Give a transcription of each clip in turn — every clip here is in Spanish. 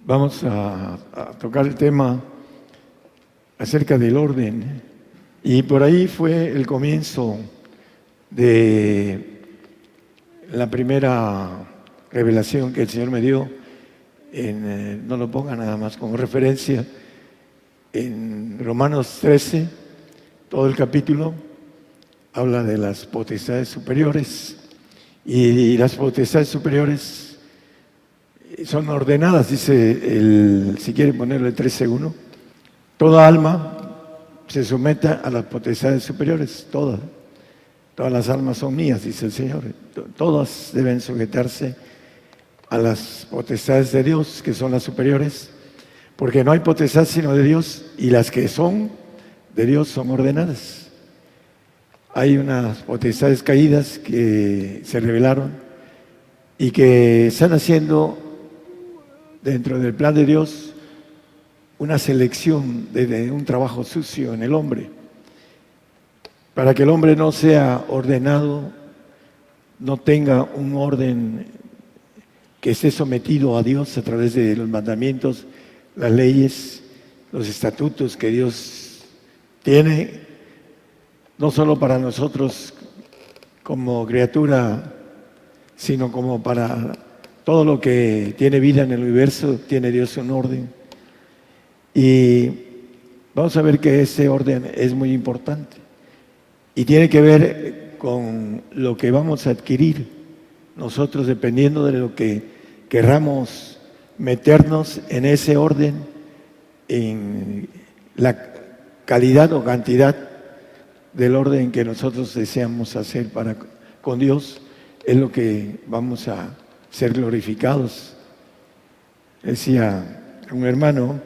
Vamos a tocar el tema acerca del orden. Y por ahí fue el comienzo de la primera revelación que el Señor me dio. No lo ponga nada más como referencia. En Romanos 13, todo el capítulo habla de las potestades superiores. Y las potestades superiores son ordenadas, dice si quiere ponerle 13:1. Toda alma se someta a las potestades superiores, todas las almas son mías, dice el Señor. Todas deben sujetarse a las potestades de Dios, que son las superiores, porque no hay potestad sino de Dios, y las que son de Dios son ordenadas. Hay unas potestades caídas que se revelaron y que están haciendo dentro del plan de Dios una selección de un trabajo sucio en el hombre, para que el hombre no sea ordenado, no tenga un orden que esté sometido a Dios a través de los mandamientos, las leyes, los estatutos que Dios tiene, no solo para nosotros como criatura, sino como para todo lo que tiene vida en el universo. Tiene Dios un orden. Y vamos a ver que ese orden es muy importante y tiene que ver con lo que vamos a adquirir nosotros, dependiendo de lo que querramos meternos en ese orden, en la calidad o cantidad del orden que nosotros deseamos hacer con Dios, es lo que vamos a ser glorificados. Decía un hermano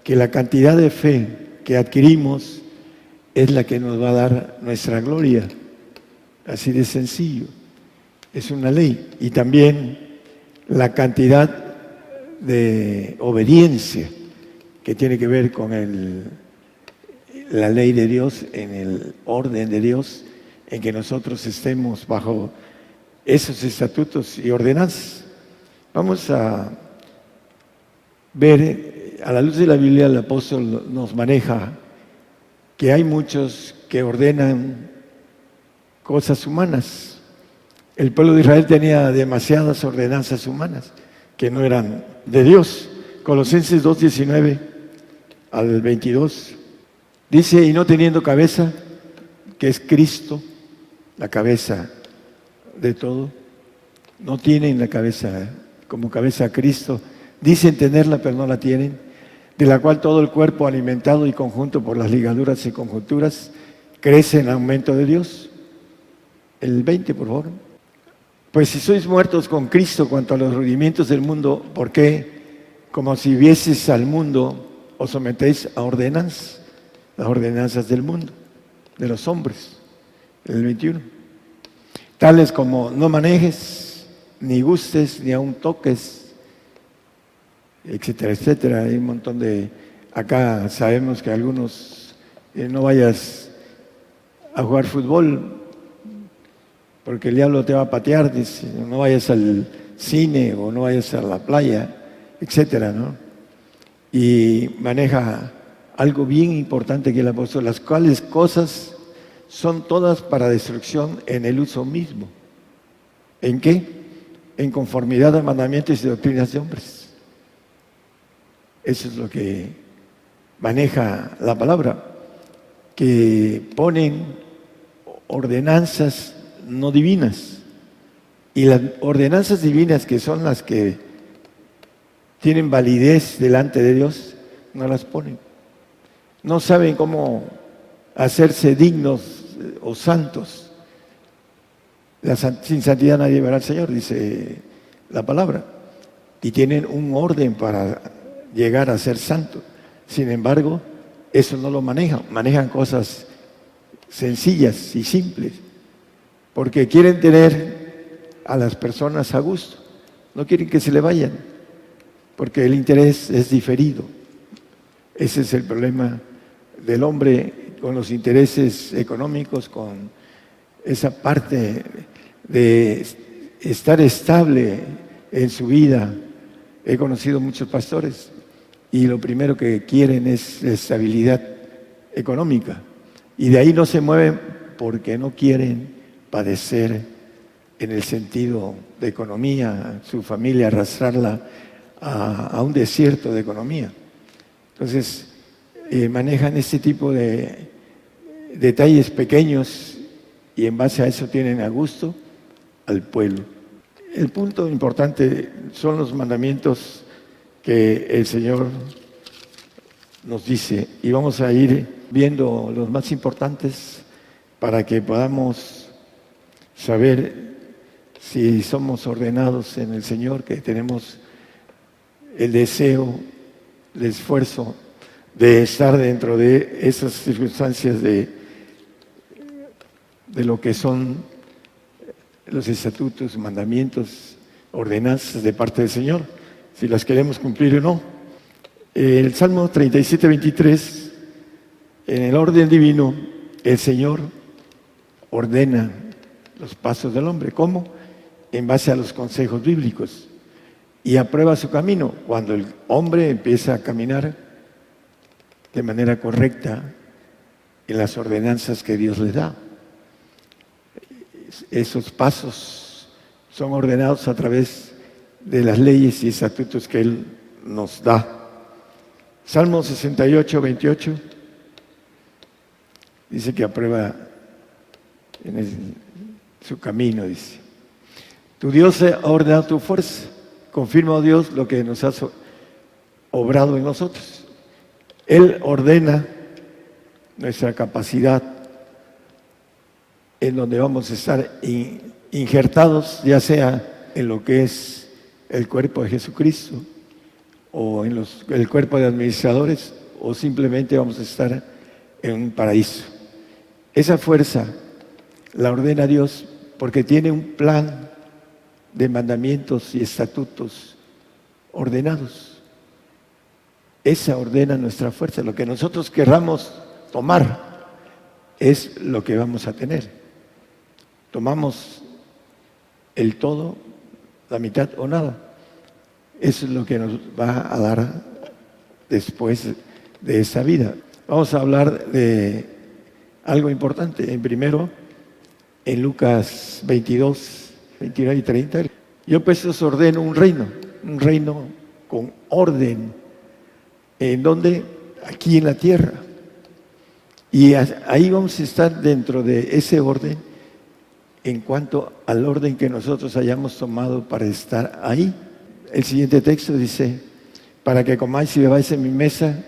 que la cantidad de fe que adquirimos es la que nos va a dar nuestra gloria, así de sencillo, es una ley. Y también la cantidad de obediencia que tiene que ver con la ley de Dios, en el orden de Dios, en que nosotros estemos bajo esos estatutos y ordenanzas. Vamos a ver, a la luz de la Biblia, el apóstol nos maneja que hay muchos que ordenan cosas humanas. El pueblo de Israel tenía demasiadas ordenanzas humanas que no eran de Dios. Colosenses 2:19 al 22 dice: y no teniendo cabeza, que es Cristo, la cabeza de todo, no tienen la cabeza como cabeza a Cristo, dicen tenerla pero no la tienen, de la cual todo el cuerpo, alimentado y conjunto por las ligaduras y conjunturas, crece en aumento de Dios. El 20, por favor. Pues si sois muertos con Cristo cuanto a los rudimientos del mundo, ¿por qué, como si vieseis al mundo, os sometéis a ordenanzas, las ordenanzas del mundo, de los hombres? El 21. Tales como no manejes, ni gustes, ni aun toques, etcétera, etcétera. Hay un montón de... Acá sabemos que algunos no vayas a jugar fútbol porque el diablo te va a patear, dice, no vayas al cine o no vayas a la playa, etcétera, ¿no? Y maneja algo bien importante que el apóstol, las cuales cosas son todas para destrucción en el uso mismo. ¿En qué? En conformidad a mandamientos y doctrinas de hombres. Eso es lo que maneja la palabra, que ponen ordenanzas no divinas. Y las ordenanzas divinas, que son las que tienen validez delante de Dios, no las ponen. No saben cómo hacerse dignos o santos. Sin santidad nadie verá al Señor, dice la palabra. Y tienen un orden para llegar a ser santos. Sin embargo, eso no lo manejan. Manejan cosas sencillas y simples, porque quieren tener a las personas a gusto. No quieren que se le vayan, porque el interés es diferido. Ese es el problema del hombre con los intereses económicos, con esa parte de estar estable en su vida he conocido muchos pastores y lo primero que quieren es estabilidad económica. Y de ahí no se mueven porque no quieren padecer en el sentido de economía, su familia arrastrarla a un desierto de economía. Entonces, manejan este tipo de detalles pequeños y en base a eso tienen a gusto al pueblo. El punto importante son los mandamientos que el Señor nos dice y vamos a ir viendo los más importantes para que podamos saber si somos ordenados en el Señor, que tenemos el deseo, el esfuerzo de estar dentro de esas circunstancias de lo que son los estatutos, mandamientos, ordenanzas de parte del Señor, si las queremos cumplir o no. El Salmo 37, 23, en el orden divino, el Señor ordena los pasos del hombre. ¿Cómo? En base a los consejos bíblicos. Y aprueba su camino cuando el hombre empieza a caminar de manera correcta en las ordenanzas que Dios le da. Esos pasos son ordenados a través de las leyes y estatutos que Él nos da. Salmo 68, 28 dice que aprueba su camino, dice. Tu Dios ha ordenado tu fuerza. Confirma, oh Dios, lo que nos has obrado en nosotros. Él ordena nuestra capacidad en donde vamos a estar injertados, ya sea en lo que es el cuerpo de Jesucristo o en el cuerpo de administradores, o simplemente vamos a estar en un paraíso. Esa fuerza la ordena Dios porque tiene un plan de mandamientos y estatutos ordenados. Esa ordena nuestra fuerza. Lo que nosotros querramos tomar es lo que vamos a tener. Tomamos el todo, la mitad o nada. Eso es lo que nos va a dar después de esa vida. Vamos a hablar de algo importante. En primero, en Lucas 22, 29 y 30. Yo pues os ordeno un reino con orden. ¿En dónde? Aquí en la tierra. Y ahí vamos a estar dentro de ese orden en cuanto al orden que nosotros hayamos tomado para estar ahí. El siguiente texto dice, para que comáis y bebáis en mi mesa,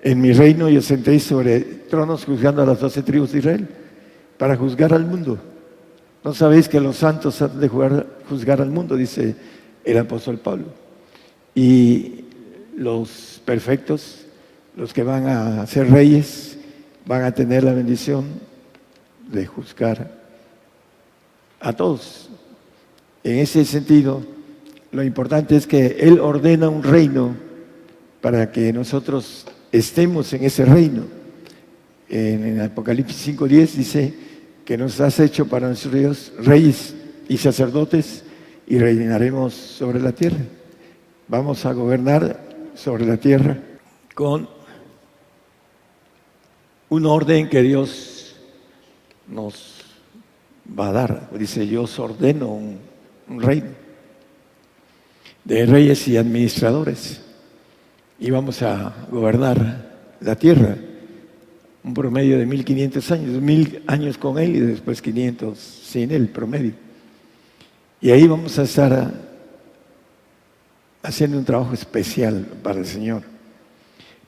en mi reino, y os sentéis sobre tronos juzgando a las 12 tribus de Israel, para juzgar al mundo. ¿No sabéis que los santos han de juzgar al mundo? Dice el apóstol Pablo. Y los perfectos, los que van a ser reyes, van a tener la bendición de juzgar a todos. En ese sentido, lo importante es que Él ordena un reino para que nosotros estemos en ese reino. En Apocalipsis 5:10 dice que nos has hecho para nuestro Dios reyes y sacerdotes y reinaremos sobre la tierra. Vamos a gobernar sobre la tierra con un orden que Dios nos va a dar. Dice, yo os ordeno un reino de reyes y administradores y vamos a gobernar la tierra. Un promedio de 1500 años, 1000 años con Él y después 500 sin Él, promedio. Y ahí vamos a estar haciendo un trabajo especial para el Señor.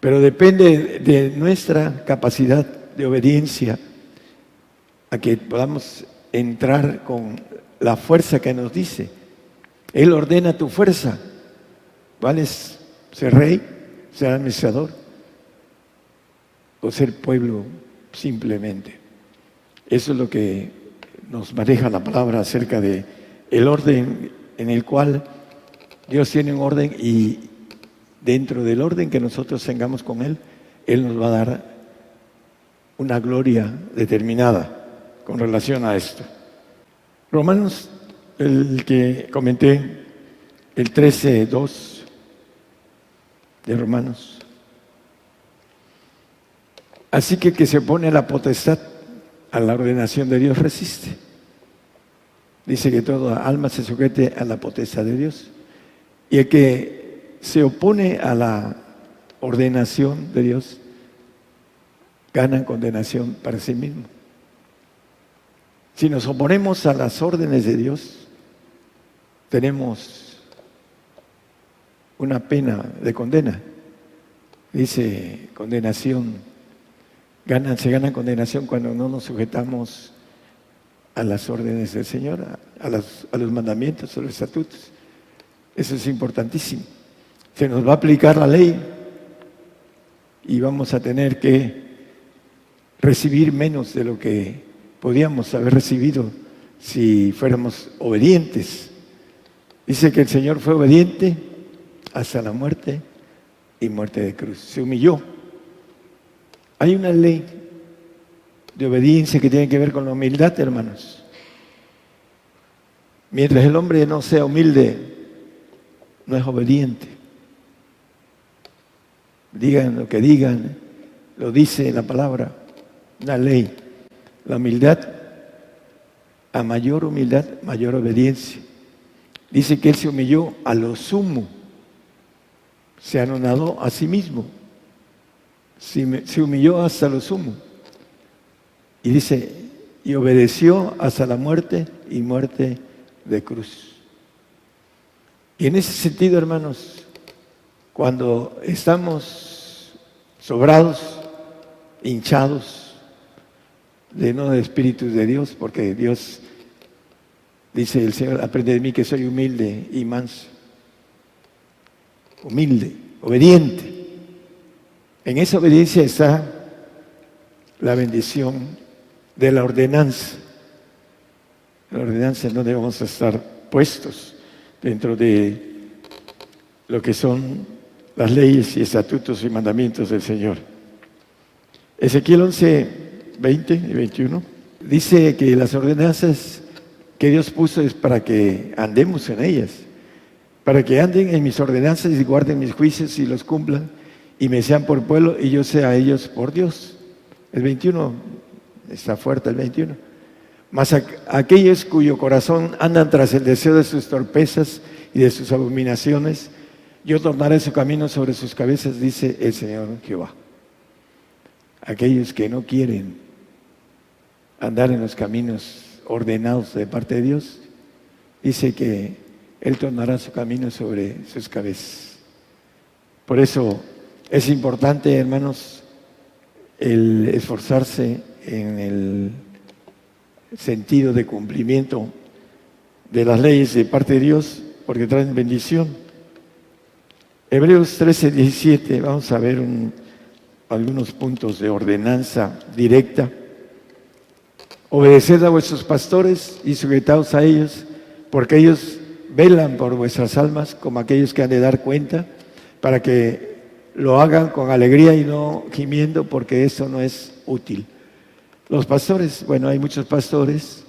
Pero depende de nuestra capacidad de obediencia a que podamos entrar con la fuerza que nos dice. Él ordena tu fuerza. ¿Cuál es? ¿Ser rey? ¿Ser administrador? ¿O ser pueblo simplemente? Eso es lo que nos maneja la palabra acerca de el orden en el cual Dios tiene un orden y dentro del orden que nosotros tengamos con Él, Él nos va a dar una gloria determinada con relación a esto. Romanos, el que comenté, el 13:2, de Romanos. Así que se opone a la potestad, a la ordenación de Dios, resiste. Dice que toda alma se sujete a la potestad de Dios. Y el que se opone a la ordenación de Dios, gana condenación para sí mismo. Si nos oponemos a las órdenes de Dios, tenemos una pena de condena. Dice condenación, se gana condenación cuando no nos sujetamos a las órdenes del Señor, a los mandamientos, a los estatutos. Eso es importantísimo. Se nos va a aplicar la ley y vamos a tener que recibir menos de lo que podíamos haber recibido si fuéramos obedientes. Dice que el Señor fue obediente hasta la muerte y muerte de cruz. Se humilló. Hay una ley de obediencia que tiene que ver con la humildad, hermanos. Mientras el hombre no sea humilde, no es obediente. Digan lo que digan, lo dice la palabra, una ley. La humildad, a mayor humildad, mayor obediencia. Dice que Él se humilló a lo sumo, se anonadó a sí mismo, se humilló hasta lo sumo. Y dice, y obedeció hasta la muerte y muerte de cruz. Y en ese sentido, hermanos, cuando estamos sobrados, hinchados, llenos de espíritus de Dios, porque Dios, dice el Señor, aprende de mí que soy humilde y manso. Humilde, obediente. En esa obediencia está la bendición de la ordenanza. La ordenanza en donde vamos a estar puestos dentro de lo que son las leyes y estatutos y mandamientos del Señor. Ezequiel 11, 20 y 21 dice que las ordenanzas que Dios puso es para que andemos en ellas, para que anden en mis ordenanzas y guarden mis juicios y los cumplan y me sean por pueblo y yo sea a ellos por Dios. El 21, está fuerte el 21. Mas aquellos cuyo corazón andan tras el deseo de sus torpezas y de sus abominaciones, yo tornaré su camino sobre sus cabezas, dice el Señor Jehová. Aquellos que no quieren andar en los caminos ordenados de parte de Dios, dice que Él tornará su camino sobre sus cabezas. Por eso es importante, hermanos, el esforzarse en el sentido de cumplimiento de las leyes de parte de Dios, porque traen bendición. Hebreos 13, 17, vamos a ver algunos puntos de ordenanza directa. Obedeced a vuestros pastores y sujetaos a ellos, porque ellos velan por vuestras almas como aquellos que han de dar cuenta, para que lo hagan con alegría y no gimiendo, porque eso no es útil. Los pastores, bueno, hay muchos pastores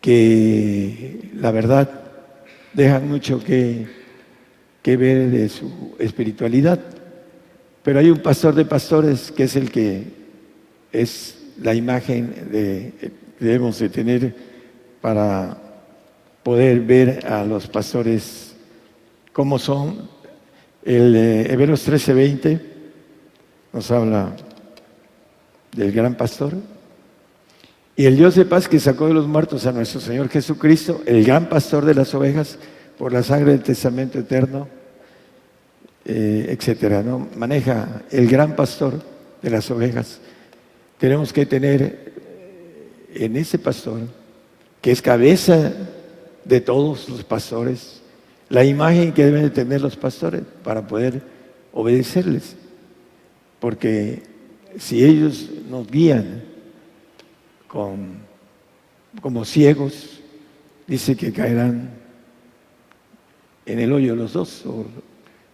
que la verdad dejan mucho que ver de su espiritualidad, pero hay un pastor de pastores que es el que es la imagen que debemos de tener para poder ver a los pastores cómo son. El Hebreos 13, 20 nos habla del gran pastor. Y el Dios de paz que sacó de los muertos a nuestro Señor Jesucristo, el gran pastor de las ovejas, por la sangre del testamento eterno, etcétera, ¿no? Maneja el gran pastor de las ovejas. Tenemos que tener en ese pastor, que es cabeza de todos los pastores, la imagen que deben de tener los pastores para poder obedecerles. Porque si ellos nos guían como ciegos, dice que caerán en el hoyo los dos, o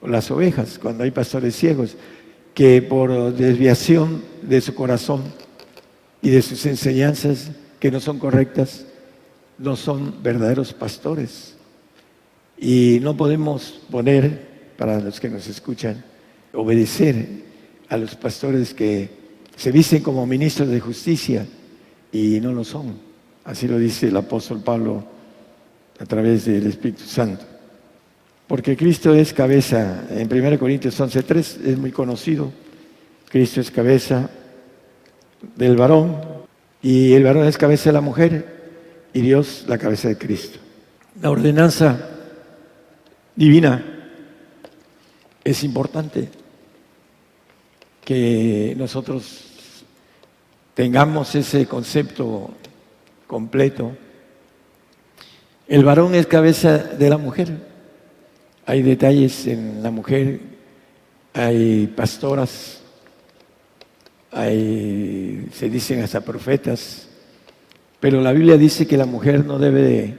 las ovejas, cuando hay pastores ciegos, que por desviación de su corazón y de sus enseñanzas que no son correctas, no son verdaderos pastores. Y no podemos poner para los que nos escuchan, obedecer a los pastores que se visten como ministros de justicia y no lo son. Así lo dice el apóstol Pablo a través del Espíritu Santo. Porque Cristo es cabeza, en 1 Corintios 11:3 es muy conocido. Cristo es cabeza del varón y el varón es cabeza de la mujer y Dios la cabeza de Cristo. La ordenanza divina es importante que nosotros tengamos ese concepto completo. El varón es cabeza de la mujer. Hay detalles en la mujer, hay pastoras, se dicen hasta profetas, pero la Biblia dice que la mujer no debe de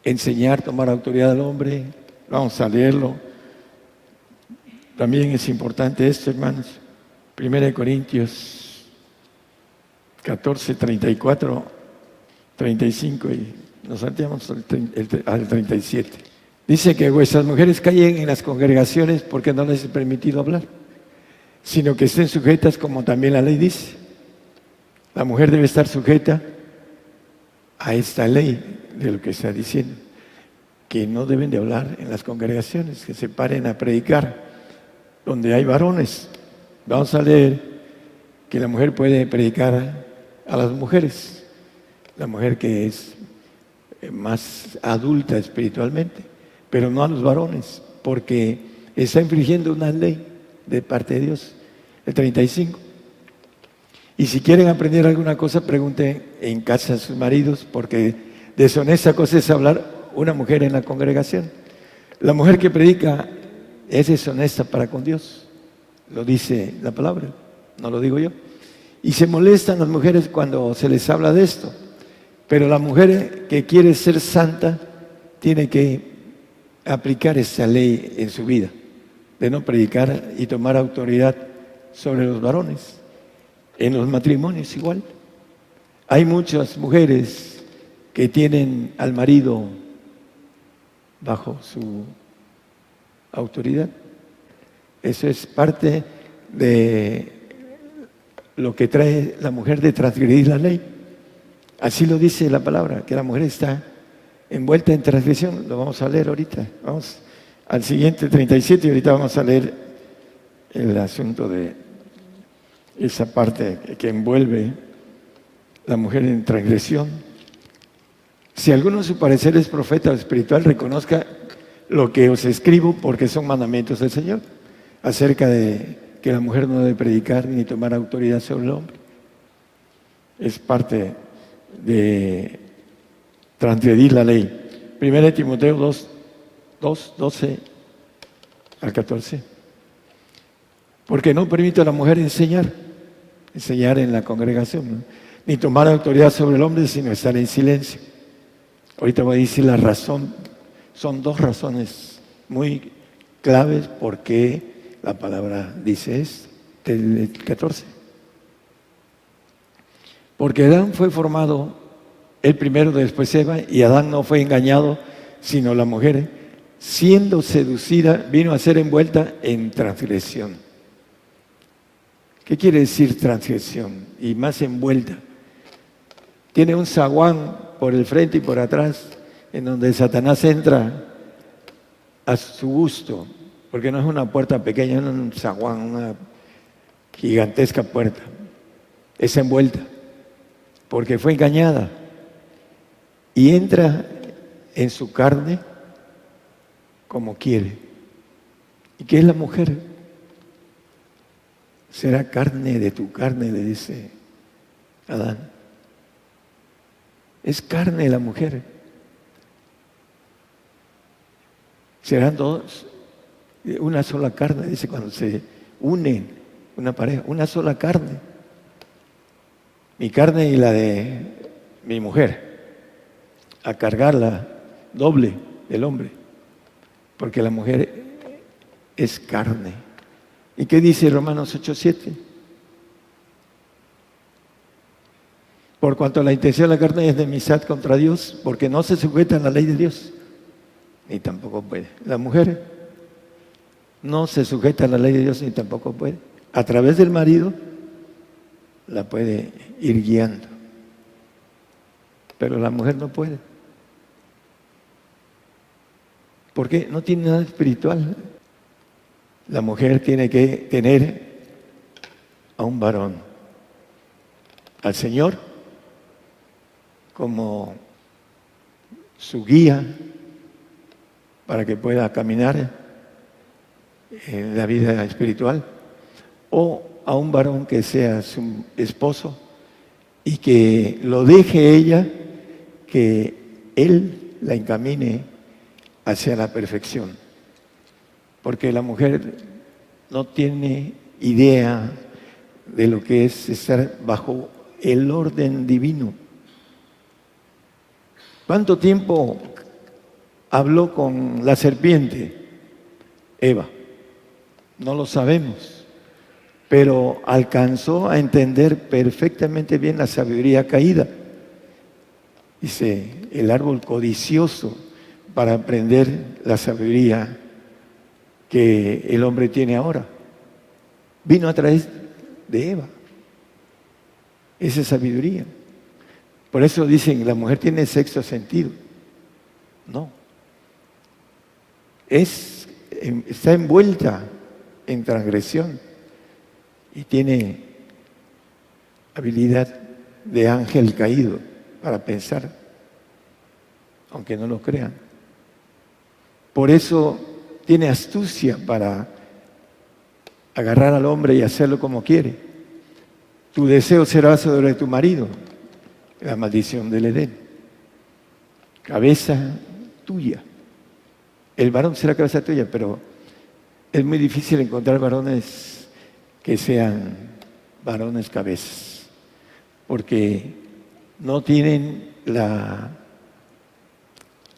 enseñar, tomar autoridad al hombre. Vamos a leerlo. También es importante esto, hermanos. 1 Corintios 14, 34, 35 y nos salteamos al 37. Dice que vuestras mujeres callen en las congregaciones porque no les es permitido hablar, sino que estén sujetas como también la ley dice. La mujer debe estar sujeta a esta ley de lo que está diciendo, que no deben de hablar en las congregaciones, que se paren a predicar donde hay varones. Vamos a leer que la mujer puede predicar a las mujeres, la mujer que es más adulta espiritualmente, pero no a los varones, porque está infringiendo una ley de parte de Dios. El 35. Y si quieren aprender alguna cosa, pregunten en casa a sus maridos, porque deshonesta cosa es hablar una mujer en la congregación. La mujer que predica es deshonesta para con Dios, lo dice la palabra, no lo digo yo. Y se molestan las mujeres cuando se les habla de esto, pero la mujer que quiere ser santa tiene que aplicar esa ley en su vida, de no predicar y tomar autoridad sobre los varones. En los matrimonios igual. Hay muchas mujeres que tienen al marido bajo su autoridad. Eso es parte de lo que trae la mujer de transgredir la ley. Así lo dice la palabra, que la mujer está envuelta en transgresión. Lo vamos a leer ahorita. Vamos al siguiente 37 y ahorita vamos a leer el asunto de esa parte que envuelve la mujer en transgresión. Si alguno a su parecer es profeta o espiritual, reconozca lo que os escribo, porque son mandamientos del Señor, acerca de que la mujer no debe predicar ni tomar autoridad sobre el hombre. Es parte de transgredir la ley. 1 Timoteo 2, 12 al 14. Porque no permite a la mujer enseñar en la congregación, ¿no? Ni tomar autoridad sobre el hombre, sino estar en silencio. Ahorita voy a decir la razón. Son dos razones muy claves por qué la palabra dice esto. El 14. Porque Adán fue formado el primero, después Eva, y Adán no fue engañado, sino la mujer, siendo seducida, vino a ser envuelta en transgresión. ¿Qué quiere decir transgresión? Y más envuelta. Tiene un zaguán por el frente y por atrás, en donde Satanás entra a su gusto, porque no es una puerta pequeña, no es un zaguán, una gigantesca puerta. Es envuelta, porque fue engañada. Y entra en su carne como quiere. ¿Y qué es la mujer? Será carne de tu carne, le dice Adán. Es carne la mujer. Serán dos, una sola carne, dice cuando se unen una pareja, una sola carne. Mi carne y la de mi mujer. A cargarla doble del hombre, porque la mujer es carne. ¿Y qué dice Romanos 8:7? Por cuanto la intención de la carne es de enemistad contra Dios, porque no se sujeta a la ley de Dios, ni tampoco puede. La mujer no se sujeta a la ley de Dios ni tampoco puede. A través del marido la puede ir guiando, pero la mujer no puede. Porque no tiene nada espiritual. La mujer tiene que tener a un varón, al Señor, como su guía para que pueda caminar en la vida espiritual, o a un varón que sea su esposo y que lo deje ella, que él la encamine hacia la perfección. Porque la mujer no tiene idea de lo que es estar bajo el orden divino. ¿Cuánto tiempo habló con la serpiente? Eva. No lo sabemos, pero alcanzó a entender perfectamente bien la sabiduría caída. Dice, el árbol codicioso para aprender la sabiduría que el hombre tiene ahora. Vino a través de Eva, esa sabiduría. Por eso dicen, la mujer tiene sexto sentido. No. Está envuelta en transgresión y tiene habilidad de ángel caído para pensar, aunque no lo crean. Por eso tiene astucia para agarrar al hombre y hacerlo como quiere. Tu deseo será sobre tu marido, la maldición del Edén. Cabeza tuya. El varón será cabeza tuya, pero es muy difícil encontrar varones que sean varones cabezas, porque no tienen la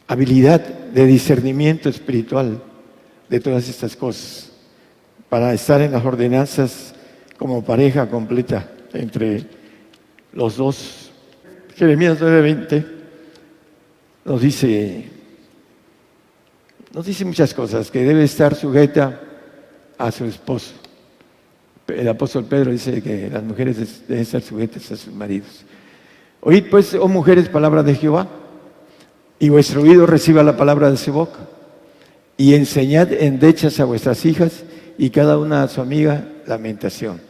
habilidad de discernimiento espiritual de todas estas cosas, para estar en las ordenanzas como pareja completa entre los dos. Jeremías 9:20 nos dice muchas cosas, que debe estar sujeta a su esposo. El apóstol Pedro dice que las mujeres deben estar sujetas a sus maridos. Oíd pues, oh mujeres, palabra de Jehová, y vuestro oído reciba la palabra de su boca, y enseñad endechas a vuestras hijas, y cada una a su amiga lamentación.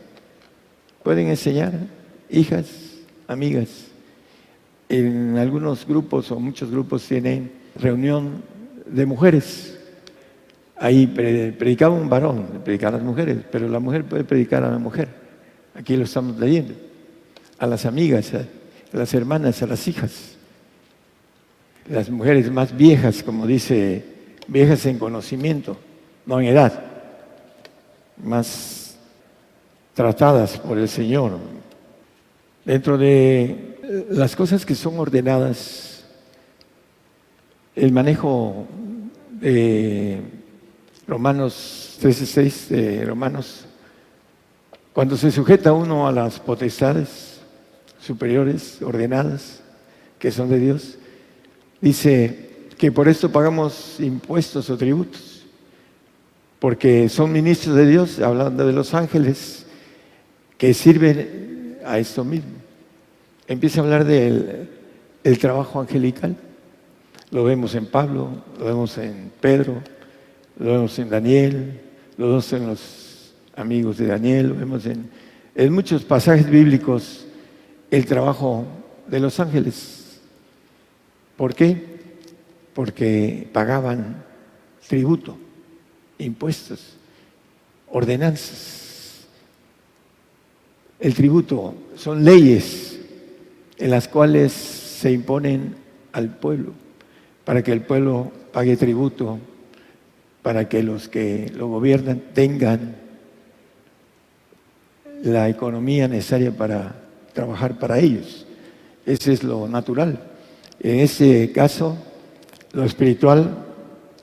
Pueden enseñar, hijas, amigas. En algunos grupos o muchos grupos tienen reunión de mujeres. Ahí predicaba un varón, predicaban las mujeres, pero la mujer puede predicar a la mujer. Aquí lo estamos leyendo. A las amigas, a las hermanas, a las hijas. Las mujeres más viejas, como dice, viejas en conocimiento, no en edad, más tratadas por el Señor. Dentro de las cosas que son ordenadas, el manejo de Romanos 13:6 de Romanos, cuando se sujeta uno a las potestades superiores, ordenadas, que son de Dios, dice que por esto pagamos impuestos o tributos, porque son ministros de Dios, hablando de los ángeles, que sirven a esto mismo. Empieza a hablar del trabajo angelical. Lo vemos en Pablo, lo vemos en Pedro, lo vemos en Daniel, lo vemos en los amigos de Daniel, lo vemos en muchos pasajes bíblicos, el trabajo de los ángeles. ¿Por qué? Porque pagaban tributo, impuestos, ordenanzas. El tributo son leyes en las cuales se imponen al pueblo, para que el pueblo pague tributo, para que los que lo gobiernan tengan la economía necesaria para trabajar para ellos. Ese es lo natural. En ese caso, lo espiritual,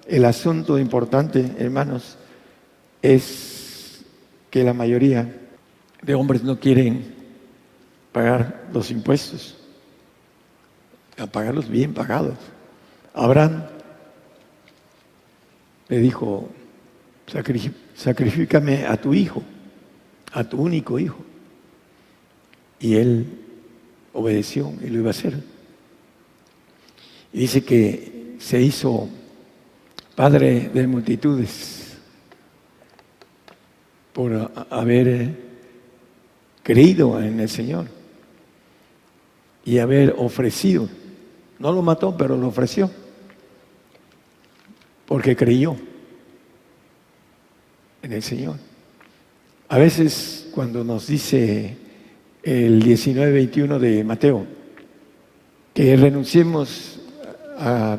el asunto importante, hermanos, es que la mayoría de hombres no quieren pagar los impuestos, a pagarlos bien pagados. Abraham le dijo, sacrifícame a tu hijo, a tu único hijo. Y él obedeció y lo iba a hacer. Y dice que se hizo padre de multitudes por haber creído en el Señor y haber ofrecido. No lo mató, pero lo ofreció porque creyó en el Señor. A veces cuando nos dice el 19:21 de Mateo que renunciemos a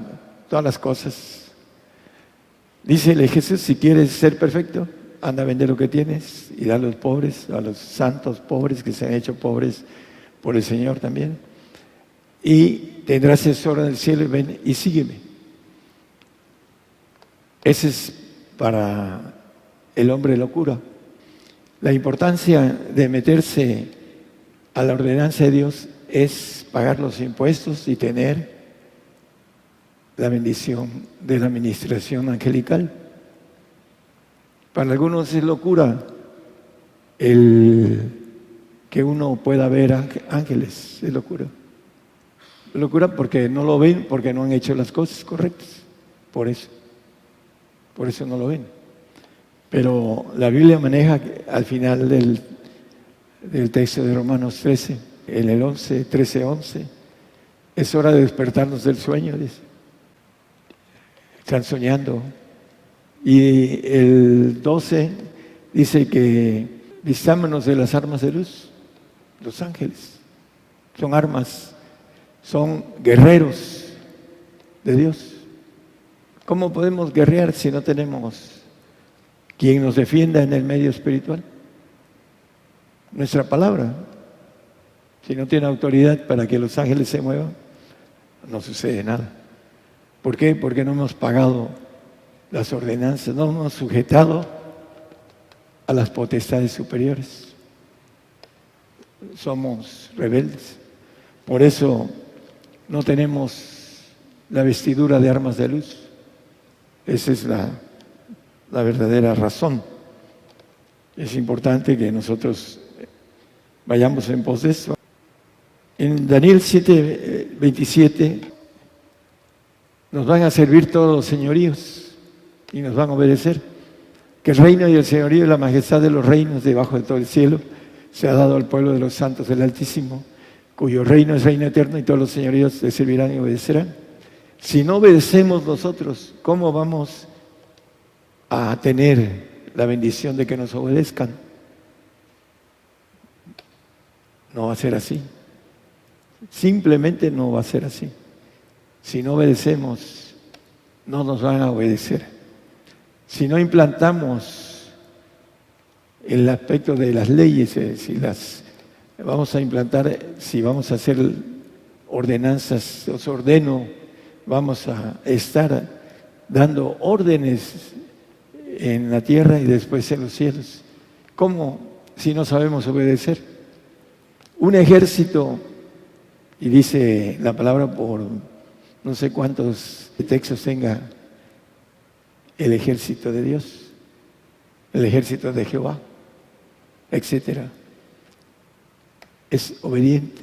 todas las cosas, dícele Jesús: si quieres ser perfecto, anda a vender lo que tienes y da a los pobres, a los santos pobres que se han hecho pobres por el Señor también, y tendrás tesoro en el cielo, y ven y sígueme. Ese es para el hombre locura. La importancia de meterse a la ordenanza de Dios es pagar los impuestos y tener la bendición de la administración angelical. Para algunos es locura el que uno pueda ver ángeles, es locura. Locura porque no lo ven, porque no han hecho las cosas correctas. Por eso no lo ven. Pero la Biblia maneja al final del texto de Romanos 13, en el 13:11, es hora de despertarnos del sueño, dice. Están soñando. Y el 12 dice que vistámonos de las armas de luz. Los ángeles son armas, son guerreros de Dios. ¿Cómo podemos guerrear si no tenemos quien nos defienda en el medio espiritual? Nuestra palabra. Si no tiene autoridad para que los ángeles se muevan, no sucede nada. ¿Por qué? Porque no hemos pagado las ordenanzas, no hemos sujetado a las potestades superiores. Somos rebeldes. Por eso no tenemos la vestidura de armas de luz. Esa es la verdadera razón. Es importante que nosotros vayamos en pos de eso. En Daniel 7:27 nos van a servir todos los señoríos y nos van a obedecer. Que el reino y el señorío y la majestad de los reinos debajo de todo el cielo se ha dado al pueblo de los santos del Altísimo, cuyo reino es reino eterno y todos los señoríos le servirán y obedecerán. Si no obedecemos nosotros, ¿cómo vamos a tener la bendición de que nos obedezcan? No va a ser así. Simplemente no va a ser así. Si no obedecemos, no nos van a obedecer. Si no implantamos el aspecto de las leyes, si las vamos a implantar, si vamos a hacer ordenanzas, os ordeno, vamos a estar dando órdenes en la tierra y después en los cielos. ¿Cómo si no sabemos obedecer? Un ejército, y dice la palabra por no sé cuántos textos tenga el ejército de Dios, el ejército de Jehová, etcétera, es obediente.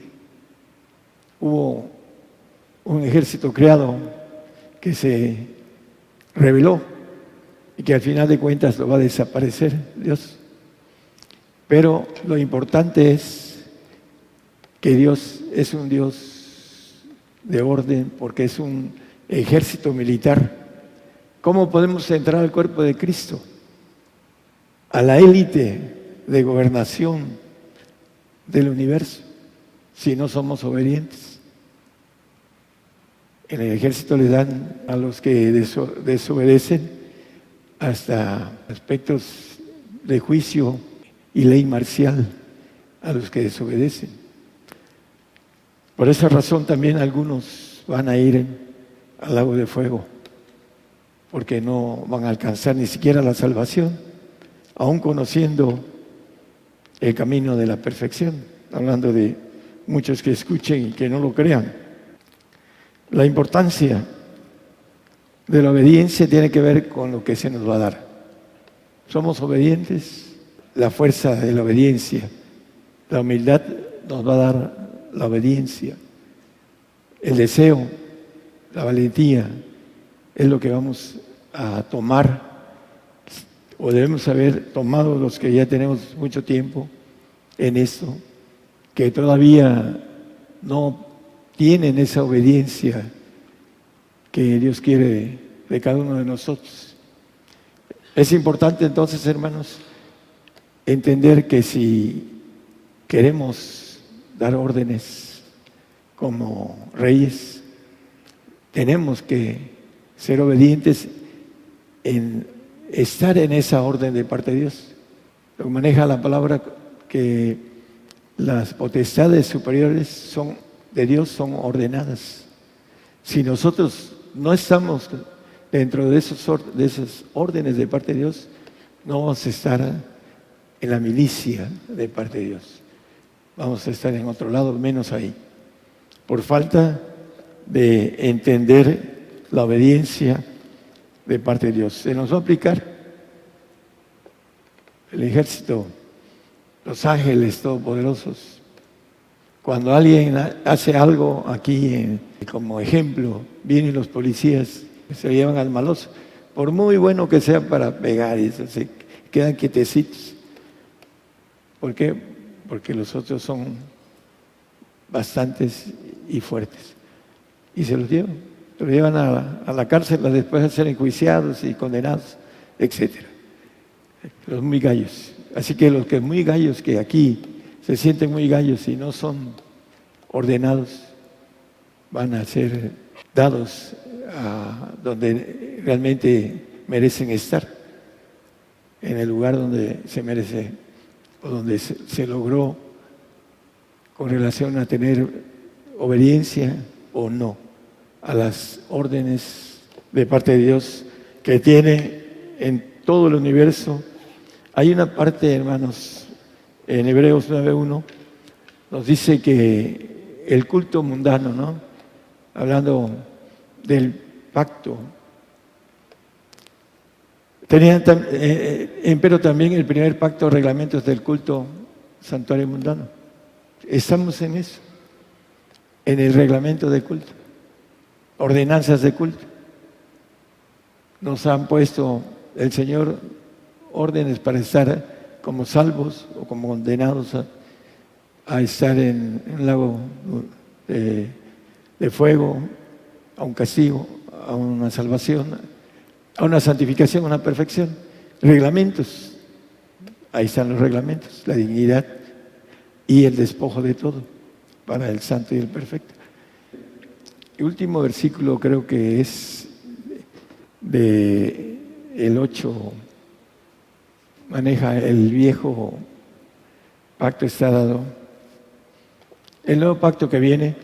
Hubo un ejército creado que se rebeló y que al final de cuentas lo va a desaparecer Dios. Pero lo importante es que Dios es un Dios de orden, porque es un ejército militar. ¿Cómo podemos entrar al cuerpo de Cristo? A la élite de gobernación del universo, si no somos obedientes. En el ejército le dan a los que desobedecen hasta aspectos de juicio y ley marcial a los que desobedecen. Por esa razón también algunos van a ir al lago de fuego, porque no van a alcanzar ni siquiera la salvación, aún conociendo el camino de la perfección, hablando de muchos que escuchen y que no lo crean. La importancia de la obediencia tiene que ver con lo que se nos va a dar. somos obedientes, la fuerza de la obediencia, la humildad nos va a dar la obediencia, el deseo, la valentía, es lo que vamos a tomar, o debemos haber tomado los que ya tenemos mucho tiempo en esto, que todavía no tienen esa obediencia que Dios quiere de cada uno de nosotros. Es importante entonces, hermanos, entender que si queremos dar órdenes como reyes, tenemos que ser obedientes en estar en esa orden de parte de Dios. Lo que maneja la palabra que las potestades superiores de Dios son ordenadas. Si nosotros no estamos dentro de esas órdenes de parte de Dios, no vamos a estar en la milicia de parte de Dios. Vamos a estar en otro lado, menos ahí. Por falta de entender la obediencia de parte de Dios. Se nos va a aplicar el ejército, los ángeles todopoderosos. Cuando alguien hace algo aquí, como ejemplo, vienen los policías, se llevan al maloso, por muy bueno que sea para pegar, y se quedan quietecitos. ¿Por qué? Porque los otros son bastantes y fuertes. Y se los llevan a la cárcel después de ser enjuiciados y condenados, etc. Los muy gallos. Así que los que muy gallos, que aquí se sienten muy gallos y no son ordenados, van a ser dados a donde realmente merecen estar, en el lugar donde se merece o donde se logró con relación a tener obediencia o no a las órdenes de parte de Dios que tiene en todo el universo. Hay una parte, hermanos, en Hebreos 9:1 nos dice que el culto mundano, ¿no? Hablando del pacto, pero también el primer pacto, reglamentos del culto santuario mundano. Estamos en eso, en el reglamento de culto, ordenanzas de culto. Nos han puesto el Señor órdenes para estar como salvos o como condenados a estar en un lago de fuego, a un castigo, a una salvación, a una santificación, a una perfección. Reglamentos, ahí están los reglamentos, la dignidad y el despojo de todo para el santo y el perfecto. El último versículo creo que es el 8, maneja el viejo pacto está dado. El nuevo pacto que viene,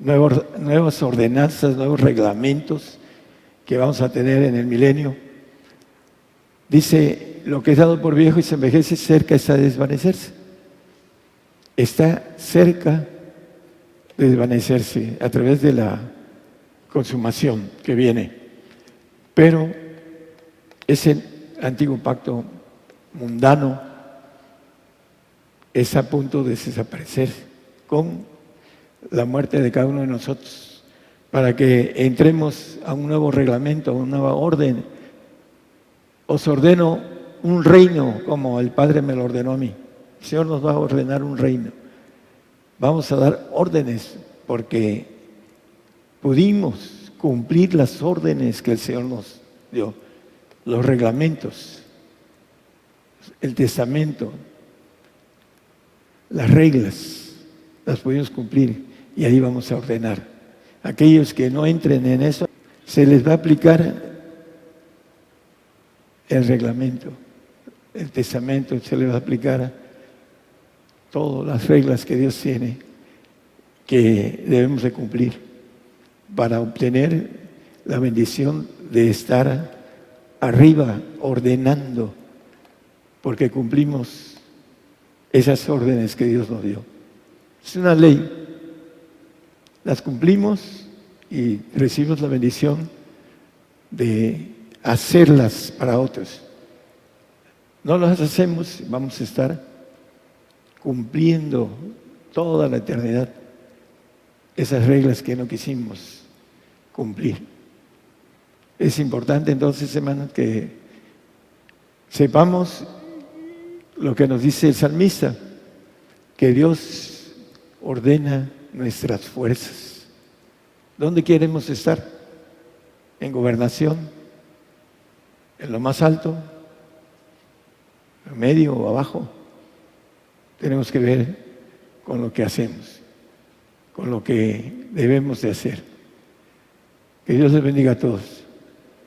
nuevas ordenanzas, nuevos reglamentos que vamos a tener en el milenio. Dice, lo que es dado por viejo y se envejece, cerca está de desvanecerse. Está cerca de desvanecerse a través de la consumación que viene. Pero ese antiguo pacto mundano está a punto de desaparecer con la muerte de cada uno de nosotros, para que entremos a un nuevo reglamento, a una nueva orden. Os ordeno un reino como el Padre me lo ordenó a mí. El Señor nos va a ordenar un reino. Vamos a dar órdenes porque pudimos cumplir las órdenes que el Señor nos dio, los reglamentos, el testamento, las reglas, las pudimos cumplir y ahí vamos a ordenar. Aquellos que no entren en eso, se les va a aplicar el reglamento, el testamento, se les va a aplicar todas las reglas que Dios tiene que debemos de cumplir para obtener la bendición de estar arriba ordenando, porque cumplimos esas órdenes que Dios nos dio. Es una ley, las cumplimos y recibimos la bendición de hacerlas para otros. no las hacemos, vamos a estar cumpliendo toda la eternidad esas reglas que no quisimos cumplir. Es importante entonces, hermanos, que sepamos lo que nos dice el salmista, que Dios ordena nuestras fuerzas. ¿Dónde queremos estar? ¿En gobernación? ¿En lo más alto? ¿En medio o abajo? Tenemos que ver con lo que hacemos, con lo que debemos de hacer. Que Dios les bendiga a todos.